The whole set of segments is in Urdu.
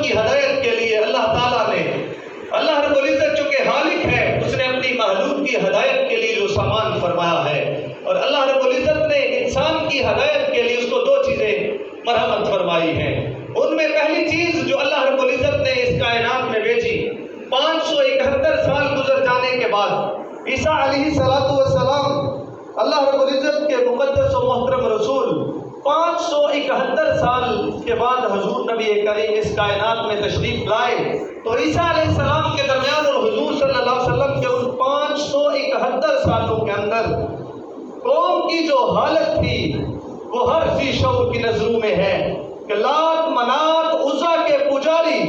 کی ہدایت کے لیے اللہ تعالیٰ نے، اللہ رب العزت چونکہ خالق ہے، اس نے اپنی مخلوق کی ہدایت کے لیے جو سامان فرمایا ہے، اور اللہ رب العزت نے انسان کی ہدایت کے لیے اس کو دو چیزیں مرحمت فرمائی ہیں۔ ان میں پہلی چیز جو اللہ رب العزت نے اس کائنات میں بھیجی، 571 سال گزر جانے کے بعد عیسیٰ علیہ السلام، اللہ رب العزت کے مقدس و محترم رسول، 571 سال کے بعد حضور نبی کریم اس کائنات میں تشریف لائے، تو عیسیٰ علیہ السلام کے درمیان اور حضور صلی اللہ علیہ وسلم کے ان 571 سالوں کے اندر قوم کی جو حالت تھی وہ ہر ذی شعور کی نظروں میں ہے کہ لات، منات، عزا کے پجاری،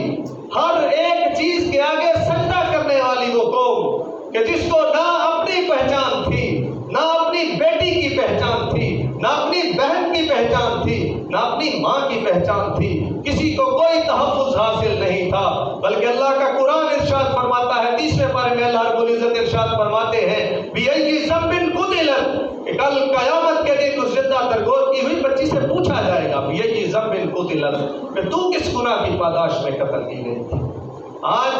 ہر ایک چیز کے آگے سجدہ کرنے والی وہ قوم کہ جس کو نہ اپنی پہچان تھی، نہ اپنی بیٹی کی پہچان تھی، نہ اپنی بہن کی پہچان تھی، نہ اپنی ماں کی پہچان تھی، کسی کو کوئی تحفظ حاصل نہیں تھا، بلکہ اللہ کا قرآن ارشاد فرماتا ہے 30ویں پارے میں اللہ رب العزت ارشاد فرماتے ہیں بِأَيِّ ذَنبٍ قُتِلَتْ، کہ کل قیامت کے دن اس زندہ درگور کی ہوئی بچی سے پوچھا جائے گا بِأَيِّ ذَنبٍ قُتِلَتْ، کہ تو کس گناہ کی پاداش میں قتل کی گئی تھی۔ آج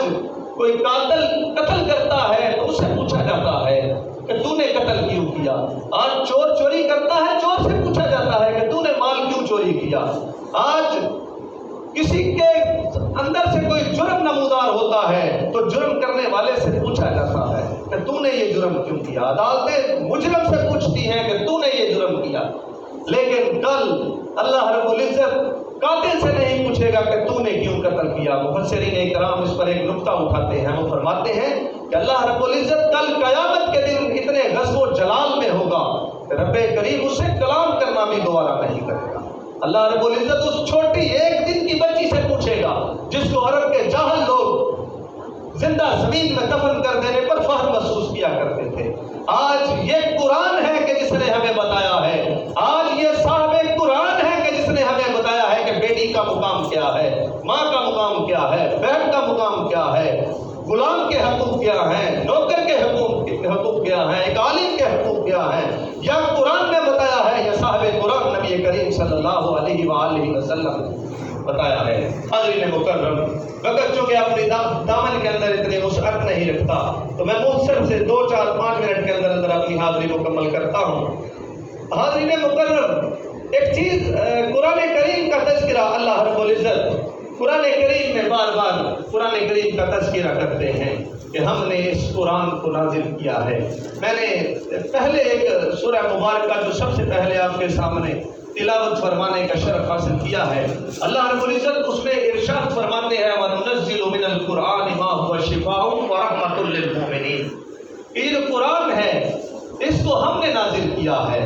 کوئی قتل کرتا ہے تو اسے پوچھا جاتا ہے کہ تو نے قتل کیوں کیا۔ آج چور چوری کرتا ہے، چور سے پوچھا جاتا ہے کہ تو نے مال کیوں چوری کیا۔ آج کسی کے اندر سے کوئی جرم نمودار ہوتا ہے تو جرم کرنے والے سے پوچھا جاتا ہے کہ تو نے یہ جرم کیوں کیا۔ عدالتیں مجرم سے پوچھتی ہیں کہ تو نے یہ جرم کیا، لیکن کل اللہ رب العزت قاتل سے نہیں پوچھے گا کہ تو نے کیوں قتل کیا۔ مفسرین اکرام اس پر ایک نقطہ اٹھاتے ہیں، وہ فرماتے ہیں کہ اللہ رب العزت کل قیامت کے دن اتنے غضب و جلال میں ہوگا کہ رب کریم اس سے کلام کرنا بھی دوبارہ نہیں کرے گا۔ اللہ رب العزت اس چھوٹی ایک دن کی بچی سے پوچھے گا جس کو عرب کے جاہل لوگ زندہ زمین میں دفن کر دینے پر فخر محسوس کیا کرتے تھے۔ آج یہ قرآن ہے کہ جس نے ہمیں بتایا ہے، آج یہ صاحب قرآن ہے کہ جس نے ہمیں بتایا ہے کہ بیٹی کا مقام کیا ہے، ماں کا مقام کیا ہے، بہن کا مقام کیا ہے، غلام کے حقوق کیا ہیں، نوکر کے حقوق کیا ہیں، ایک عالم کے حقوق کیا ہیں، یا قرآن نے بتایا ہے یا صاحب قرآن نبی کریم صلی اللہ علیہ وآلہ وسلم بتایا ہے۔ حاضرین مکرم، وقت چونکہ اپنی دامن کے اندر اتنی وسعت نہیں رکھتا تو میں مختصر سے 2 4 5 منٹ کے اندر اپنی حاضری مکمل کرتا ہوں۔ حاضرین مکرم، ایک چیز قرآن کریم کا تذکرہ اللہ رب العزت قرآن کریم میں بار بار قرآن کریم کا تذکرہ کرتے ہیں کہ ہم نے اس قرآن کو نازل کیا ہے۔ میں نے پہلے ایک سورہ مبارکہ جو سب سے پہلے آپ کے سامنے تلاوت فرمانے کا شرف حاصل کیا ہے، اللہ رب العزت اس میں ارشاد فرماتے ہیں وَنُنَزِّلُ مِنَ الْقُرْآنِ مَا هُوَ شِفَاءٌ وَرَحْمَةٌ لِّلْمُؤْمِنِينَ، یہ جو قرآن ہے اس کو ہم نے نازل کیا ہے۔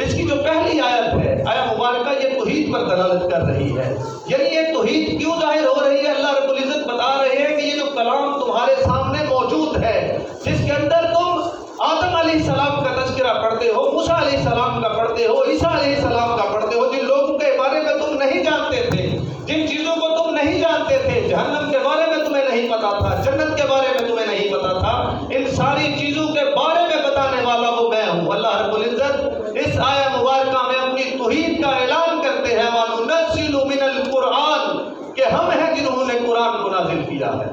اس کی جو پہلی آیت ہے، آیت مبارکہ، یہ توحید پر دلالت کر رہی ہے۔ یعنی یہ توحید کیوں ظاہر ہو رہی ہے؟ اللہ رب العزت بتا رہے ہیں کہ یہ جو کلام تمہارے سامنے موجود ہے، جس کے اندر تم آدم علیہ السلام کا تذکرہ پڑھتے ہو، موسیٰ علیہ السلام کا پڑھتے ہو، عیسیٰ علیہ السلام کا پڑھتے ہو، جن لوگوں کے بارے میں تم نہیں جانتے تھے، جن چیزوں کو تم نہیں جانتے تھے، جہنم کے بارے میں تمہیں نہیں پتا تھا، جنت کے بارے میں تمہیں نہیں پتا تھا، ان ساری چیزوں کے بارے میں بتانے والا وہ میں ہوں۔ اللہ رب العزت اس آیہ مبارکہ میں اپنی توحید کا اعلان کرتے ہیں وَنُنَزِّلُ مِنَ الْقُرْآنِ، کہ ہم ہیں جنہوں نے قرآن کو نازل کیا ہے۔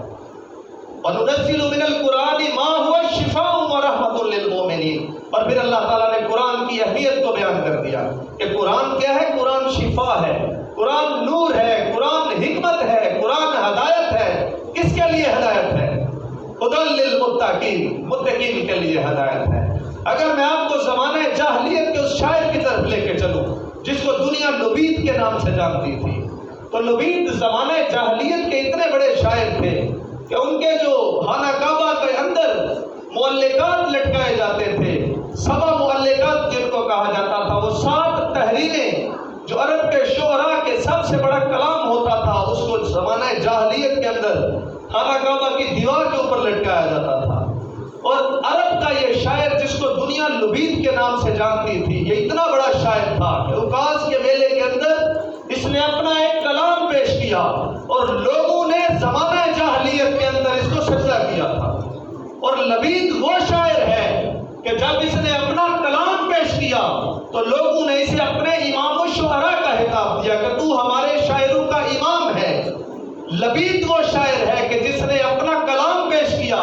وَنُنَزِّلُ مِنَ الْقُرْآنِ مَا هُوَ شِفَاءٌ وَرَحْمَةٌ لِّلْمُؤْمِنِينَ، اور پھر اللہ تعالیٰ نے قرآن کی اہمیت کو بیان کر دیا کہ قرآن کیا ہے؟ قرآن شفا ہے، قرآن نور ہے، قرآن حکمت ہے، قرآن ہدایت ہے۔ کس کے لیے ہدایت ہے؟ ہدی للمتقین، متقین کے لیے ہدایت ہے۔ اگر میں آپ کو زمانہ جاہلیت کے اس شاعر کی طرف لے کے چلوں جس کو دنیا لبید کے نام سے جانتی تھی، تو لبید زمانہ جاہلیت کے اتنے بڑے شاعر تھے کہ ان کے جو خانہ کعبہ کے اندر معلقات لٹکائے جاتے تھے، 7 معلقات جن کو کہا جاتا تھا، وہ 7 تحریریں جو عرب کے شعراء کے سب سے بڑا کلام ہوتا تھا، اس کو زمانہ جاہلیت کے اندر خانہ کعبہ کی دیوار کے اوپر لٹکایا جاتا تھا۔ اور عرب کا یہ شاعر جس کو دنیا لبید کے نام سے جانتی تھی، یہ اتنا بڑا شاعر تھا کہ اوکاز کے میلے کے اندر اس نے اپنا ایک کلام پیش کیا اور لوگوں نے زمانہ جاہلیت کے اندر اس کو سجدہ کیا تھا۔ اور لبید وہ شاعر ہے کہ جب اس نے اپنا کلام پیش کیا تو لوگوں نے اسے اپنے امام الشعراء کا خطاب دیا کہ تو ہمارے شاعروں کا امام ہے۔ لبید وہ شاعر ہے کہ جس نے اپنا کلام پیش کیا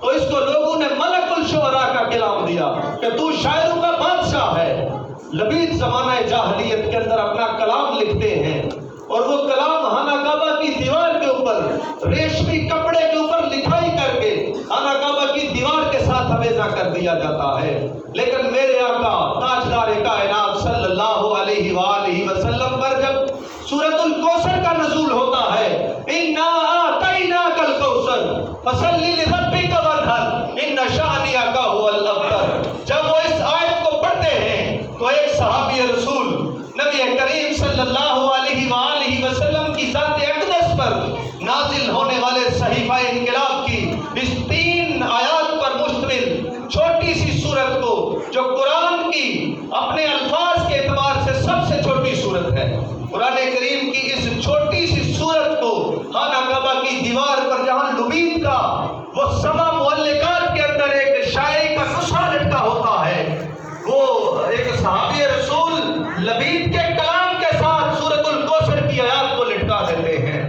تو اس کو لوگوں نے ملک الشعراء کا کلام دیا کہ تو شاعروں کا بادشاہ ہے۔ لبید زمانہ جاہلیت کے اندر اپنا کلام لکھتے ہیں اور وہ کلام خانہ کعبہ کی دیوار کے اوپر ریشمی کپڑے کے اوپر لکھائی کر کے خانہ کعبہ کی دیوار کے ساتھ حویزہ کر دیا جاتا ہے۔ لیکن میرے آقا تاجدار کائنات صلی اللہ علیہ وآلہ وسلم پر جب سورۃ الکوثر کا نزول ہوتا ہے، اِنَّا أَعْطَيْنَاكَ الْكَوْثَرَ فَصَلِّ لِرَبِّكَ وَانْحَرْ إِنَّ شَانِئَكَ هُوَ الْأَبْتَرُ۔ جب وہ اس آیت کو پڑھتے ہیں تو ایک صحابی رسول نبی کریم صلی اللہ علیہ وآلہ وسلم کی ذات اقدس پر نازل ہونے والے صحیفہ انقلاب کی اس 3 آیات پر مشتمل چھوٹی سی سورت کو، جو قرآن کی اپنے الفاظ کے اعتبار سے سب سے چھوٹی سورت ہے، قرآن کریم کی اس چھوٹی سی سورت کو خانہ کعبہ کی دیوار پر جہاں لبید کا وہ 7 معلقات کے اندر ایک شاعری کا نسخہ لٹکا ہوتا ہے، وہ ایک صحابی رسول لبید کے کلام کے ساتھ سورۃ الکوثر کی آیات کو لٹکا دیتے ہیں۔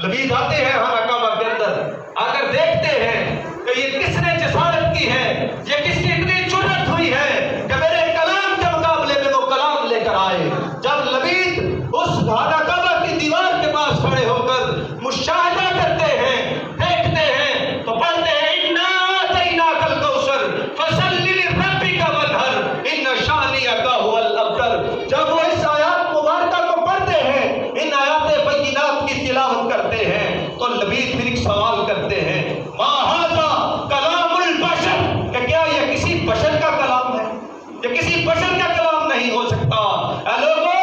لبید آتے ہیں خانہ کعبہ کے اندر، آ کر دیکھتے ہیں کہ یہ کس نے جسارت کی ہے، یہ کس کی اتنی جرأت ہوئی ہے کہ میرے کلام کے مقابلے میں وہ کلام لے کر آئے۔ جب لبید اس خانہ کعبہ کی دیوار کے پاس کھڑے ہو کر مشاہدہ کرتے ہیں، دیکھتے ہیں تو پڑھتے ہیں اِنَّا أَعْطَيْنَاكَ الْكَوْثَرَ فَصَلِّ لِرَبِّكَ وَانْحَرْ إِنَّ شَانِئَكَ هُوَ الْأَبْتَرُ۔ جب وہ اس آیات مبارکہ کو پڑھتے ہیں، ان آیات بینات کی تلاوت کرتے ہیں تو لبید پھر ایک سوال کرتے ہیں، مَا هَذَا کلام البشر، کہ کیا یہ کسی بشر کا کلام ہے؟ یہ کسی بشر کا کلام نہیں ہو سکتا۔ اے لوگوں،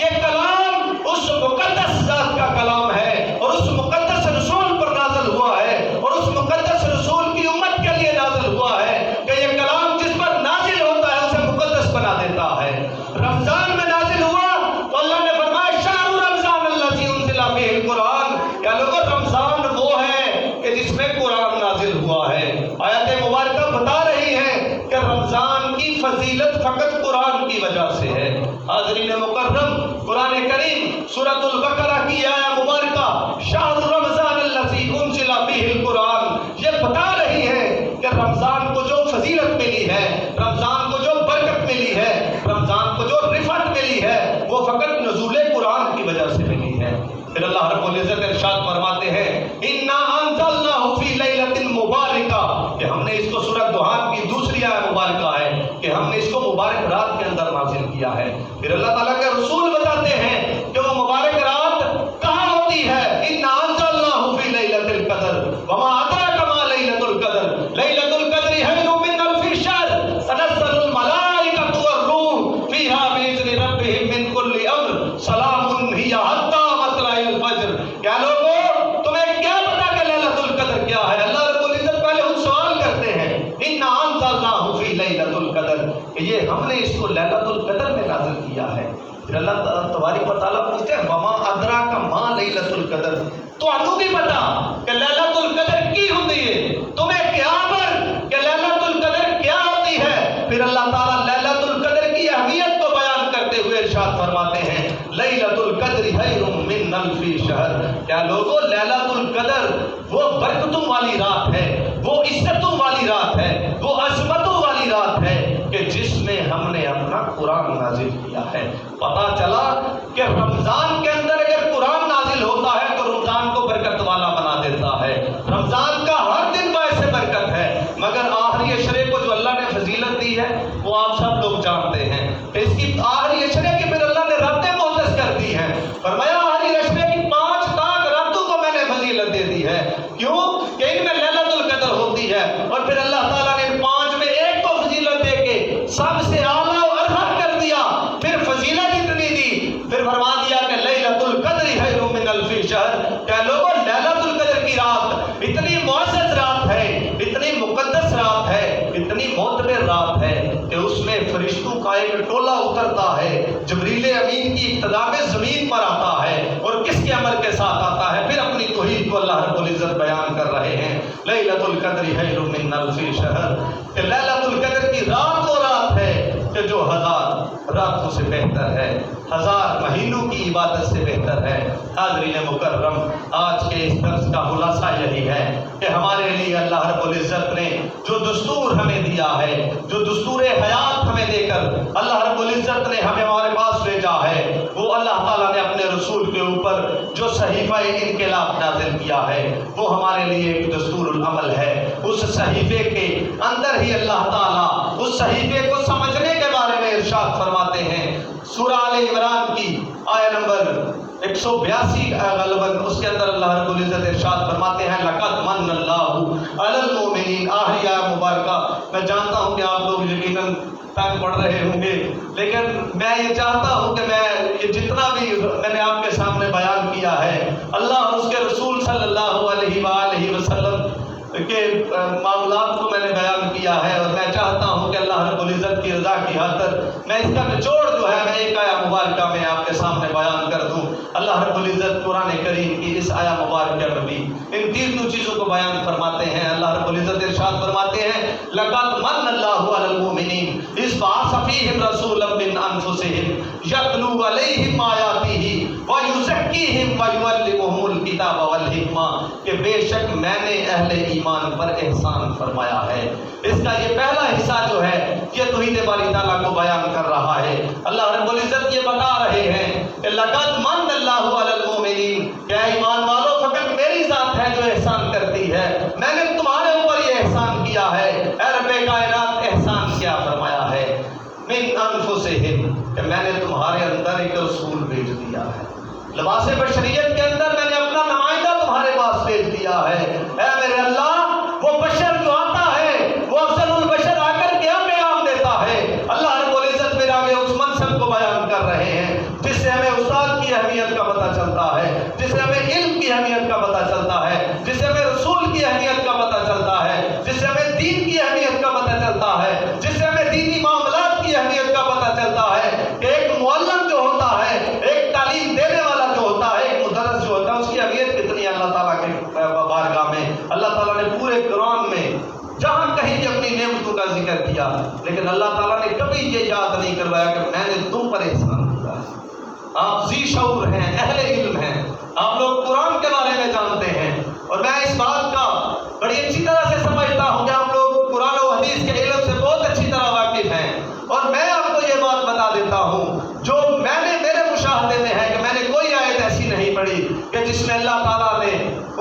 یہ کلام اس مقدس ذات کا کلام ہے اور اس مقدس رسول پر نازل ہوا ہے اور اس مقدس رسول کی امت کے لیے نازل ہوا ہے کہ یہ کلام جس پر نازل ہوتا ہے اسے مقدس بنا دیتا ہے۔ رمضان میں نازل ہوا تو اللہ نے فرمایا شہر رمضان الذی انزل فیہ القرآن، یا لوگوں رمضان وہ ہے کہ جس میں قرآن نازل ہوا ہے۔ آیت مبارکہ بتا رہی ہے کہ رمضان کی فضیلت فقط قرآن کی وجہ سے ہے۔ حاضرین مکرم، قرآن کریم سورۃ البقرہ کی آیت مبارکہ شہر رمضان الذی انزل فیہ القرآن یہ بتا رہی ہے کہ رمضان کو جو فضیلت ملی ہے، رمضان کو جو برکت ملی ہے، رمضان کو جو رفعت ملی ہے، وہ فقط نزول قرآن کی وجہ سے ملی ہے۔ پھر اللہ رب العزت ارشاد فرماتے ہیں اِنَّا أَنزَلْنَاهُ فِي لَيْلَةٍ مُبَارَكَةٍ، کہ ہم نے اس کو سورۃ دخان کی دوسری آیت مبارکہ ہے کہ ہم نے اس کو مبارک رات کے اندر نازل کیا ہے۔ پھر اللہ تعالیٰ کے رسول بتاتے ہیں کہ وہ مبارک رات کہاں ہوتی ہے، اِنَّا أَنزَلْنَاهُ فِي لَيْلَةِ الْقَدْرِ وَمَا أَدْرَاكَ مَا لَيْلَةُ الْقَدْرِ لَيْلَةُ الْقَدْرِ خَيْرٌ مِّنْ أَلْفِ شَهْرٍ تَنَزَّلُ الْمَلَائِكَةُ وَالرُّوحُ فِيهَا بِإِذْنِ رَبِّهِم مِّن كُلِّ أَمْرٍ سَلَامٌ هِيَ حَتَّىٰ مَطْلَعِ الْفَجْرِ۔ کیا لوگوں تمہیں کیا پتا کہ ليلۃ القدر کیا ہے؟ اللہ رب العزت پہلے ان سوال کرتے ہیں اِنَّا أَنزَلْنَاهُ فِي لَيْلَةِ الْقَدْرِ، کہ یہ ہم نے اس کو ليلۃ القدر میں نازل کیا ہے۔ پھر اللہ تبارک و تعالیٰ پوچھتے ہیں وَمَا أَدْرَاكَ مَا لَيْلَةُ الْقَدْرِ، تو انہوں بھی پتا کہ ليلۃ القدر کی ہوتی ہے، تمہیں کیا پر کہ ليلۃ القدر کیا ہوتی ہے۔ پھر اللہ تعالیٰ ليلۃ القدر کی اہمیت کو بیان کرتے ہوئے ارشاد فرماتے ہیں ليلۃ القدر خیر من الف شہر، کیا لوگوں ليلۃ القدر وہ برکتوں والی رات ہے، وہ عزتوں والی رات ہے، وہ عظمتوں والی رات ہے کہ جس میں ہم نے اپنا قرآن نازل کیا ہے۔ پتا چلا کہ رمضان کے اندر اگر قرآن نازل ہوتا ہے تو رمضان کو برکت والا بنا دیتا ہے۔ رمضان کا ہر دن باعث برکت ہے، مگر آخری عشرے کو جو اللہ نے فضیلت دی ہے وہ آپ سب لوگ جانتے ہیں۔ اس کی آخری عشرے کی پھر اللہ نے راتیں مختص کر دی ہیں، فرمایا آخری عشرے کی 5 تاک راتوں کو میں نے فضیلت دے دی ہے۔ کیوں کہ ان میں ليلۃ القدر ہوتی ہے، اور پھر اللہ تعالیٰ نے 5 میں ایک کو فضیلت دے کے سب سے اعلیٰ و ارفع کر دیا، پھر فضیلت اتنی دی، پھر فرما دیا کہ ليلۃ القدر خیر من الف شہر، کہ لوگوں ليلۃ القدر کی رات اتنی معزز رات ہے، اتنی مقدس رات ہے، اتنی معتبر رات ہے کہ اس میں فرشتوں کا ایک ٹولہ اترتا ہے، جبریل امین کی ابتدا میں زمین پر آتا ہے اور کس کے عمل کے ساتھ آتا ہے، پھر اپنی توحید کو اللہ رب العزت بیان کر رہے ہیں ليلۃ القدر خیر من الف شہر، کہ ليلۃ القدر کی رات وہ رات ہے کہ جو 1000 راتوں سے بہتر ہے، 1000 مہینوں کی عبادت سے بہتر ہے۔ حاضرین مکرم، آج کے اس کا خلاصہ یہی ہے کہ ہمارے لیے اللہ رب العزت نے جو دستور ہمیں دیا ہے، جو دستور حیات ہمیں دے کر اللہ رب العزت نے ہمیں ہمارے پاس بھیجا ہے، وہ اللہ تعالیٰ نے اپنے رسول کے اوپر جو صحیفہ انقلاب نازل کیا ہے وہ ہمارے لیے ایک دستور العمل ہے۔ اس صحیفے کے اندر ہی اللہ تعالیٰ اس صحیفے کو سمجھنے کے بارے میں ارشاد فرماتے ہیں۔ سورہ آل عمران کی آیہ نمبر 182 غالباً اس کے اندر اللہ رب العزت ارشاد فرماتے ہیں لقد من اللہ علی المؤمنین۔ آخری آیہ مبارکہ میں جانتا ہوں کہ آپ لوگ یقیناً تنگ پڑھ رہے ہوں گے، لیکن میں یہ چاہتا ہوں کہ میں یہ جتنا بھی میں نے آپ کے سامنے بیان کیا ہے اللہ اور اس کے رسول صلی اللہ علیہ وآلہ وسلم کے معاملات کو میں نے بیان کیا ہے، اور میں چاہتا ہوں کہ اللہ رب العزت کی رضا کی خاطر میں اس کا نچوڑ جو ہے میں ایک آیہ مبارکہ میں آپ کے سامنے بیان کر دوں۔ اللہ رب العزت قرآن کریم کی اس آیہ مبارکہ میں بھی ان تینوں چیزوں کو بیان فرماتے ہیں۔ اللہ رب العزت ارشاد فرماتے ہیں لقد من اللہ علی المؤمنین اذ بعث فیہم رسولا من انفسہم یتلو علیہم آیاتہ ویزکیہم ویعلمہم الکتاب والحکمہ، کہ بے شک میں نے اہل ایمان پر احسان فرمایا ہے۔ اس کا یہ پہلا حصہ جو ہے یہ توحید باری تعالیٰ کو بیان کر رہا ہے۔ اللہ رب العزت یہ بتا رہے ہیں کہ لقد من اللہ علی المؤمنین، کہ ایمان والوں فقط میری ذات ہے جو احسان کرتی ہے، میں نے تمہارے اوپر یہ احسان کیا ہے۔ اے رب کائنات احسان کیا فرمایا ہے؟ من انفسہم، کہ میں نے تمہارے اندر ایک رسول بھیج دیا ہے، لباس بشریت کے اندر میں نے اپنا نمائندہ تمہارے پاس بھیج دیا ہے۔ اے میرے اللہ، وہ بشر جو آتا ہے وہ افضل البشر آ کر کیا پیغام دیتا ہے؟ اللہ رب العزت میرے آگے اس منصب کو بیان کر رہے ہیں جس سے ہمیں استاد کی اہمیت کا پتہ چلتا ہے، جس سے ہمیں علم کی اہمیت کا پتہ چلتا ہے، جس سے ہمیں رسول کی اہمیت کا پتہ چلتا ہے، جس سے ہمیں دین کی اہمیت کا پتہ چلتا ہے، جس سے ہمیں دینی معاملات کی اہمیت کا پتہ چلتا ہے کہ ایک معلم جو ہوتا ہے، ایک تعلیم دینے والا جو ہوتا ہے، ایک مدرس جو ہوتا ہے، اس کی اہمیت کتنی ہے اللہ تعالیٰ کے بارگاہ میں۔ اللہ تعالیٰ نے پورے قرآن میں جہاں کہیں بھی اپنی نعمتوں کا ذکر کیا، لیکن اللہ تعالیٰ نے کبھی یہ یاد نہیں کروایا کہ میں نے تم پر احسان کیا ہے۔ آپ ذی شعور ہیں، اہل علم ہیں، آپ لوگ قرآن کے بارے میں جانتے ہیں، اور میں اس بات کا بڑی اچھی طرح سے سمجھتا ہوں کہ آپ لوگ قرآن و حدیث کے علم سے بہت اچھی طرح واقف ہیں، اور میں آپ کو یہ بات بتا دیتا ہوں جو میرے مشاہدے میں ہے کہ میں نے کوئی آیت ایسی نہیں پڑھی کہ جس میں اللہ تعالیٰ نے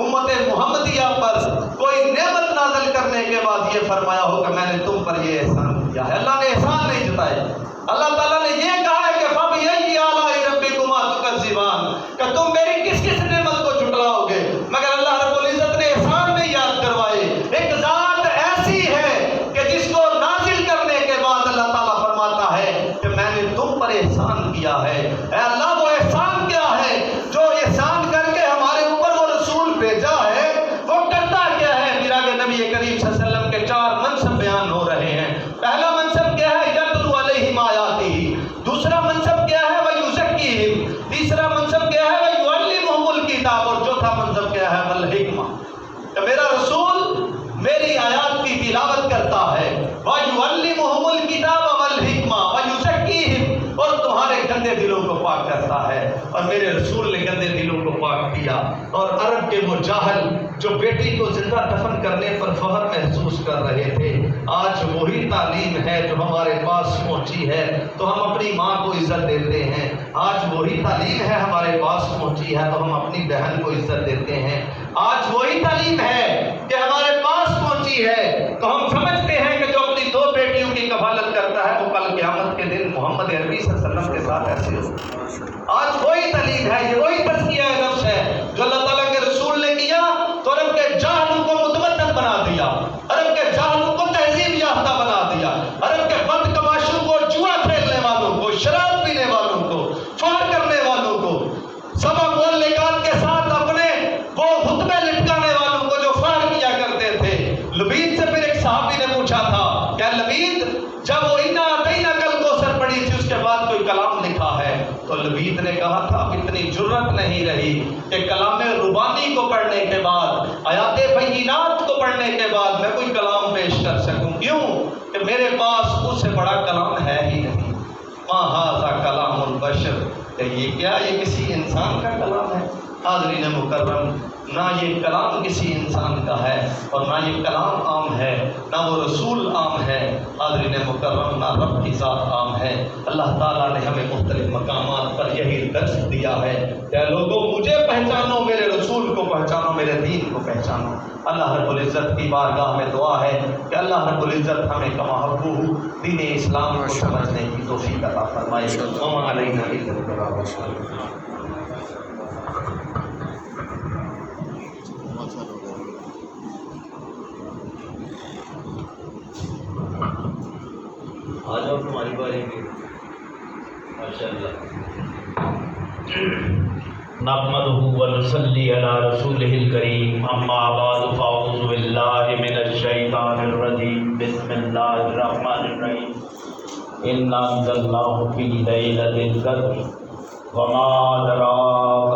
امت محمدیہ پر کوئی نعمت نازل کرنے کے بعد یہ فرمایا ہو کہ میں نے تم پر یہ احسان کیا ہے۔ اللہ نے احسان نہیں جتائے، اللہ تعالیٰ نے یہ کہا ہے کہ فَبِأَيِّ آلَاءِ رَبِّكُمَا تُكَذِّبَانِ، کہ تم میری کس کس نعمت کو جھٹلاؤ گے، مگر اللہ رب العزت نے احسان نہیں یاد کروائے۔ ایک ذات ایسی ہے کہ جس کو نازل کرنے کے بعد اللہ تعالیٰ فرماتا ہے کہ میں نے تم پر احسان کیا ہے۔ اے اللہ، وہ احسان کیا ہے جو احسان کر کے ہمارے اوپر وہ رسول بھیجا ہے؟ وہ کرتا کیا ہے؟ میرا کہ نبی کریم صلی اللہ علیہ وسلم کے 4 منصب بیان ہو رہے ہیں۔ پہلا منصب کیا ہے؟ یتلو علیہم آیاتہ۔ دوسرا منصب کیا ہے؟ ویزکیہم۔ تیسرا منصب کیا ہے؟ ویعلمہم الکتاب۔ اور چوتھا منصب کیا ہے؟ والحکمہ، کہ میرا رسول میری آیات کی تلاوت کرتا ہے۔ ویعلمہم الکتاب والحکمہ ویزکیہم، اور تمہارے گندے دلوں کو پاک کرتا ہے، اور میرے رسول نے گندے دلوں کو پاک کیا۔ اور عرب کے وہ جاہل جو بیٹی کو زندہ دفن کرنے پر فخر محسوس کر رہے تھے، آج وہی تعلیم ہے جو ہمارے پاس پہنچی ہے تو ہم اپنی ماں کو عزت دیتے ہیں۔ آج وہی تعلیم ہے ہمارے پاس پہنچی ہے تو ہم اپنی بہن کو عزت دیتے ہیں۔ آج وہی تعلیم ہے کہ ہمارے پاس پہنچی ہے تو ہم سمجھتے ہیں کہ جو اپنی 2 بیٹیوں کی کفالت کرتا ہے وہ کل قیامت کے دن محمد عربی صلی اللہ علیہ وسلم کے ساتھ ایسے ہو۔ آج وہی تعلیم ہے، یہ وہی تزکیہ نفس ہے جو اللہ تعالیٰ کے رسول نے کیا تو عرب کے جاہلوں کو متمدن بنا دیا، عرب کے جاہلوں کو تہذیب یافتہ بنا دیا، عرب کے بد کماشوں کو، جوا کھیلنے والوں کو، شراب پینے والوں کو، فخر کرنے والوں کو، سبق واللقات کے ساتھ اپنے وہ خطبے لٹکانے والوں کو جو فخر کیا کرتے تھے۔ لبید سے پھر ایک صحابی نے پوچھا تھا کہ لبید، جب وہ انا اعطیناک الکوثر پڑھی تھی اس کے بعد کوئی کلام لکھا ہے؟ تو لبید نے کہا تھا اب اتنی جرت نہیں رہی کہ کلام ربانی کو پڑھنے کے بعد، آیات بینات کو پڑھنے کے بعد میں کوئی کلام پیش کر سکوں، کیوں کہ میرے پاس اس سے بڑا کلام ہے ہی نہیں۔ ما ھذا کلام البشر، کہ یہ کیا یہ کسی انسان کا کلام ہے؟ حاضرین مکرم، نہ یہ کلام کسی انسان کا ہے اور نہ یہ کلام عام ہے، نہ وہ رسول عام ہے، حاضرین مکرم، نہ رب کی ذات عام ہے۔ اللہ تعالیٰ نے ہمیں مختلف مقامات پر یہی درس دیا ہے کہ لوگوں مجھے پہچانو، میرے رسول کو پہچانو، میرے دین کو پہچانو۔ اللہ رب العزت کی بارگاہ میں دعا ہے کہ اللہ رب العزت ہمیں کما حقہ دین اسلام کو سمجھنے کی توفیق عطا فرمائے۔ وما علینا الا البلاغ۔ آ جاؤ تمہاری باری میں، ماشاء اللہ۔ نحمده ونصلي على رسوله الكريم، اما بعد فاعوذ بالله من الشيطان الرجيم، بسم الله الرحمن الرحيم، إنا أنزلناه في ليلة القدر وما أدراك